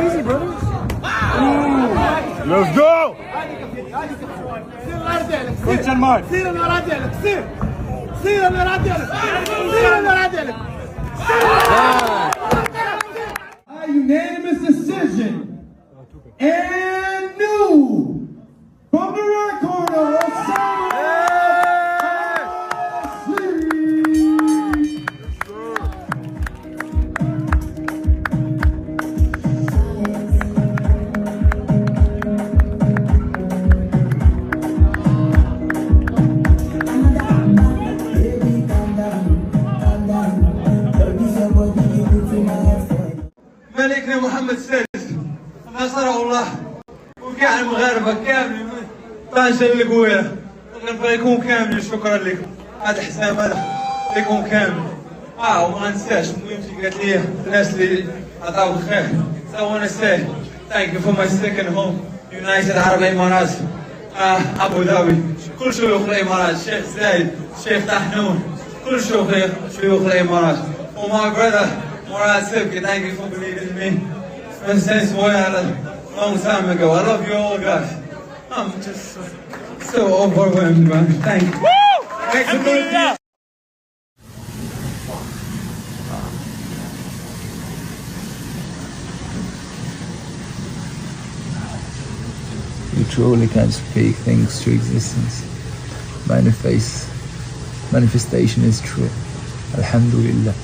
easy, brother. Let's go! Question mark. A unanimous decision. And new from the red corner, Osama Sleep. ملكنا محمد السادس نصره الله وكاع المغاربه كاملين طنجه للقويره نبغي يكون كاملين. شكرا لكم. هذا حسام هذا لكم كامل. وما ننساش مهمتي قالت لي الناس اللي عطاو الخير سوانا ساهل. ثانك يو فور ماي سكند هوم يونايتد عرب امارات ابو ظبي. كل شيوخ الامارات الشيخ زايد الشيخ طحنون كل شيوخ الامارات. وماي براذر Murad Sibki, thank you for believing in me. Since a long time ago. I love you all, guys. I'm just so overwhelmed, man. Thank you. Make some noise. You truly can speak things to existence. Manifestation is true. Alhamdulillah.